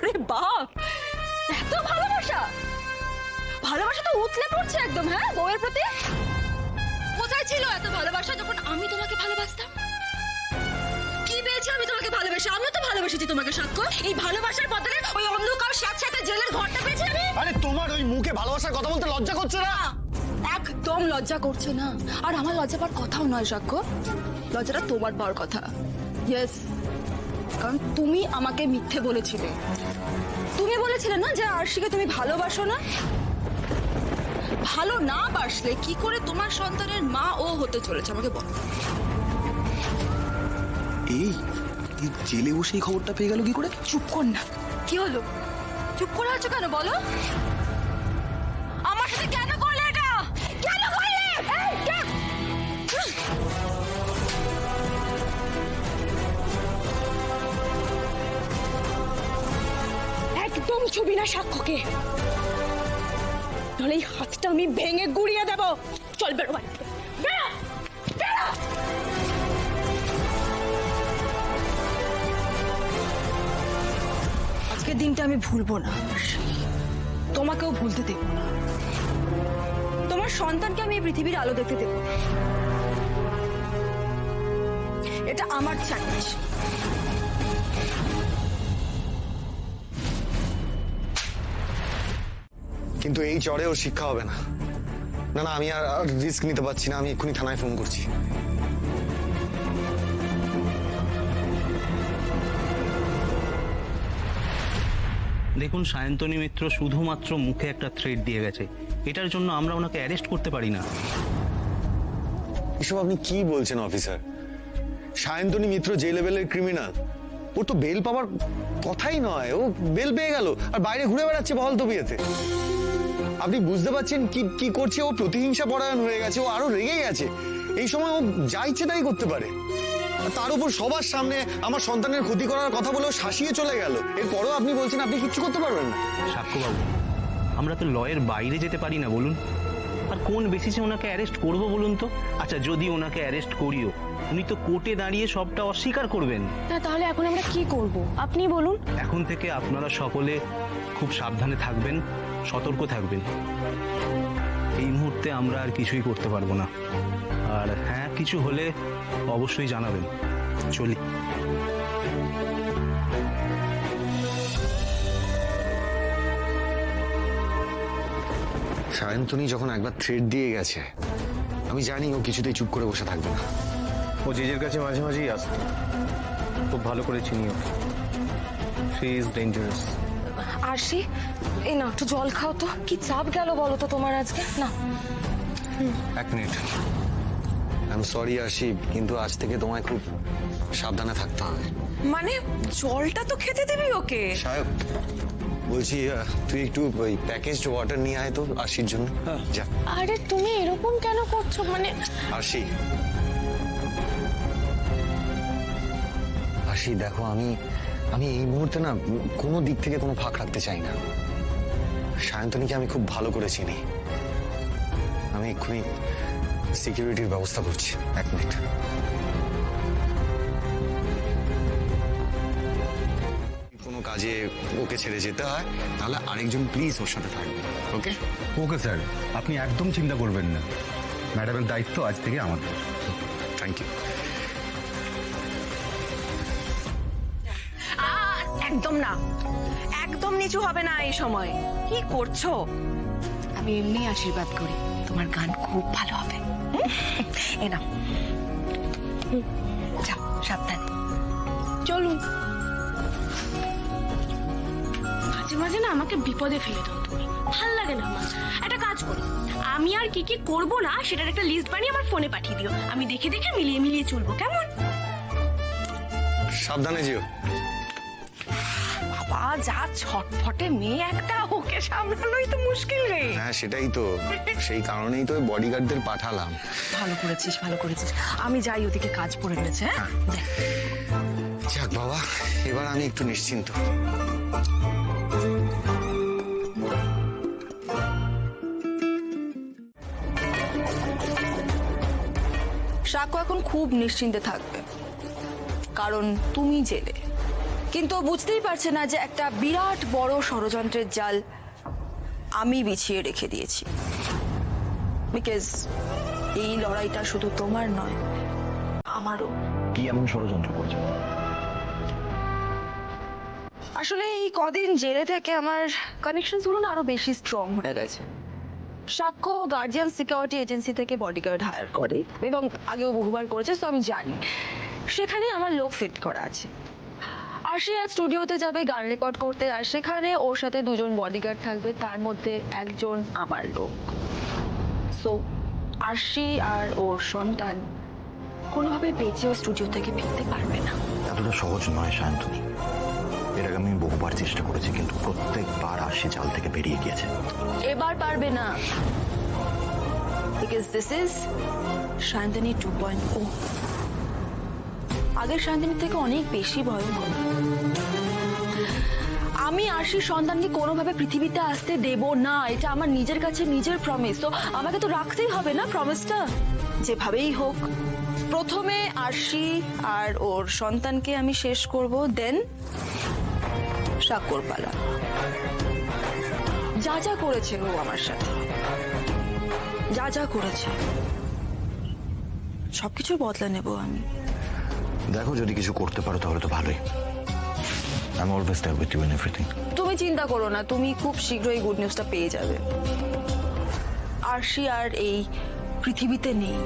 বাপরে বাপ, এত ভালোবাসা! ভালোবাসা তো উতলে পড়ছে একদম, হ্যাঁ, বউয়ের প্রতি। কোথায় ছিল এত ভালোবাসা যখন আমি তোমাকে ভালোবাসতাম? কি পেয়েছি আমি তোমাকে ভালোবেসে? আমিও তো ভালোবেসেছি তোমাকে, সাক্ষ্য। এই ভালোবাসার বদলে ওই অন্ধকার স্যাঁতস্যাঁতে জেলের ঘরটা পেয়েছি আমি। আরে তোমার ওই মুখে ভালোবাসার কথা বলতে লজ্জা করছে না? একদম লজ্জা করছে না। আর আমার লজ্জা পাওয়ার কথাও নয় সাক্ষ্য, লজ্জাটা তোমার পাওয়ার কথা। ইয়েস, কারণ তুমি আমাকে মিথ্যে বলেছিলে। তুমি বলেছিলে না যে আরশিকে তুমি ভালোবাসো না। ভালো না বাসলে কি করে তোমার সন্তানের মা ও হতে চলেছে আমাকে বল। এই জেলে বসে এই খবরটা পেয়ে গেল কি করে? চুপ কর না। কি হলো? চুপ করে আছো কেন বলো? আমার সাথে কেন করলে এটা? কেন করলে? একদম ছবি না সাক্ষ্যকে, নাহলে এই হাতটা আমি ভেঙে গুড়িয়ে দেবো। চল বেরো বাড়ি থেকে, বেরো, বেরো। আজকের দিনটা আমি ভুলবো না, তোমাকেও ভুলতে দেবো না। তোমার সন্তানকে আমি এই পৃথিবীর আলো দেখতে দেবো না। এটা আমার চ্যালেঞ্জ। কিন্তু এই চড়েও শিক্ষা হবে না। না না, আমি আর রিস্ক নিতে পারছি না। আমি এক্ষুনি থানায় ফোন করছি। দেখুন, সায়ন্তনী মিত্র শুধুমাত্র মুখে একটা থ্রেট দিয়ে গেছে। এটার জন্য আমরা ওনাকে অ্যারেস্ট করতে পারি না। এসব আপনি কি বলছেন অফিসার? সায়ন্তনী মিত্র যে লেভেলের ক্রিমিনাল, ও তো বেল পাওয়ার কথাই নয়। ও বেল পেয়ে গেল আর বাইরে ঘুরে বেড়াচ্ছে বহল তবিয়েতে। আপনি বুঝতে পারছেন কি কি করছে? ও প্রতিহিংসা পরায়ণ হয়ে গেছে। ও আরো রেগে গেছে। এই সময় ও যা ইচ্ছে তাই করতে পারে। তার উপর সবার সামনে আমার সন্তানের ক্ষতি করার কথা বলেও শাসিয়ে চলে গেল। এরপরও আপনি বলছেন আপনি কিচ্ছু করতে পারবেন না? সাক্ষ্যবাবু, আমরা তো লয়ের বাইরে যেতে পারি না বলুন। আর কোন বেসিসে ওনাকে অ্যারেস্ট করবো বলুন তো? আচ্ছা, যদি ওনাকে অ্যারেস্ট করিও, উনি তো কোর্টে দাঁড়িয়ে সবটা অস্বীকার করবেন। তাহলে এখন আমরা কি করব আপনি বলুন। এখন থেকে আপনারা সকলে খুব সাবধানে থাকবেন, সতর্ক থাকবেন। এই মুহূর্তে আমরা আর কিছুই করতে পারবো না। আর হ্যাঁ, কিছু হলে অবশ্যই জানাবেন। চলি। সায়ন্তনী যখন একবার থ্রেট দিয়ে গেছে, আমি জানি ও কিছুতেই চুপ করে বসে থাকবে না। ও জেজের কাছে মাঝে মাঝেই আসতো। খুব ভালো করে চিনি ওকে। She is dangerous. আরশি, এই না একটু জল খাও তো। কি চাপ গেল বলো তো তোমার আজকে? না, এক মিনিট। আই এম সরি আশি, কিন্তু আজ থেকে তোমায় খুব সাবধানে থাকতে হবে। মানে জলটা তো খেতে দিবি ওকে। সাহেব বলছি, তুই একটু ওই প্যাকেজড ওয়াটার নিয়ে আয় তো আশির জন্য। যা। আরে তুমি এরকম কেন করছো? মানে আশি, আশি দেখো, আমি এই মুহূর্তে না কোনো দিক থেকে কোনো ফাঁক রাখতে চাই না। সায়ন্তনীকে আমি খুব ভালো করে চিনি। আমি এক্ষুনি সিকিউরিটির ব্যবস্থা করছি। এক মিনিট। কোনো কাজে ওকে ছেড়ে যেতে হয়, তাহলে আরেকজন প্লিজ ওর সাথে থাকবে। ওকে? ওকে স্যার, আপনি একদম চিন্তা করবেন না। ম্যাডামের দায়িত্ব আজ থেকে আমাদের। Thank you. একদম না, একদম নিচু হবে না এই সময়। কি করছো? আমি এমনি আশীর্বাদ করি, তোমার গান খুব ভালো হবে। এ নাও, যাও সাবধানে। চলুন। মাঝে মাঝে না আমাকে বিপদে ফেলে দাও তুমি, ভাল লাগে না আমার। একটা কাজ করো, আমি আর কি কি করবো না সেটার একটা লিস্ট বানিয়ে আমার ফোনে পাঠিয়ে দিও। আমি দেখে দেখে মিলিয়ে মিলিয়ে চলবো, কেমন? সাবধানে যেও। বাবা, যা ছটফটে মেয়ে একটা, ওকে সামলানোই তো মুশকিল রে। হ্যাঁ সেটাই তো, সেই কারণেই তো বডিগার্ডদের পাঠালাম। ভালো করেছিস, ভালো করেছিস। আমি যাই, ওদিকে কাজ পড়ে রয়েছে। হ্যাঁ, যাক বাবা, এবার আমি একটু নিশ্চিন্ত। সাক্ষ্য এখন খুব নিশ্চিন্তে থাকবে, কারণ তুমি জেলে। কিন্তু ও বুঝতেই পারছে না যে একটা বিরাট বড় ষড়যন্ত্রের জাল আমি বিছিয়ে রেখে দিয়েছি। বিকজ এই লড়াইটা শুধু তোমার নয়, আমারও। কি এমন ষড়যন্ত্র করছে? আসলে এই কদিন জেলে থেকে আমার কানেকশন গুলো না আরো বেশি স্ট্রং হয়ে গেছে। সাক্ষ্য গার্জিয়ান সিকিউরিটি এজেন্সি থেকে বডিগার্ড হায়ার করে এবং আগেও বহুবার করেছে, তো আমি জানি সেখানে আমার লোক ফিট করা আছে। আর সে আজ স্টুডিওতে যাবে গান রেকর্ড করতে, আর সেখানে ওর সাথে দুজন বডিগার্ড থাকবে, তার মধ্যে একজন আমার লোক। সো আরশি আর ওর সন্তান কোনোভাবে বেঁচে ও স্টুডিও থেকে ফিরতে পারবে না। এতটা সহজ নয় সায়ন্তনী। এর আগে আমি বহুবার চেষ্টা করেছি, কিন্তু প্রত্যেকবার আশি জাল থেকে বেরিয়ে গিয়েছে। এবার পারবে না, বিকজ দিস ইজ শান্তনী 2.0। আগের শান্তনী থেকে অনেক বেশি ভয়ঙ্কর। আমি আরশির সন্তানকে কোনোভাবে পৃথিবীতে আসতে দেব না, এটা আমার নিজের কাছে নিজের প্রমিস। তো আমাকে তো রাখতেই হবে না প্রমিসটা, যেভাবেই হোক। প্রথমে আরশি আর ওর সন্তানকে আমি শেষ করব, দেন সাক্ষর পালা। যা যা করেছে ও আমার সাথে, যা যা করেছে সবকিছু বদলা নেব আমি। দেখো, যদি কিছু করতে পারো তাহলে তো ভালোই। I am always there with you in everything. তুমি চিন্তা করো না, তুমি খুব শীঘ্রই গুড নিউজটা পেয়ে যাবে। আরশি আর এই পৃথিবীতে নেই।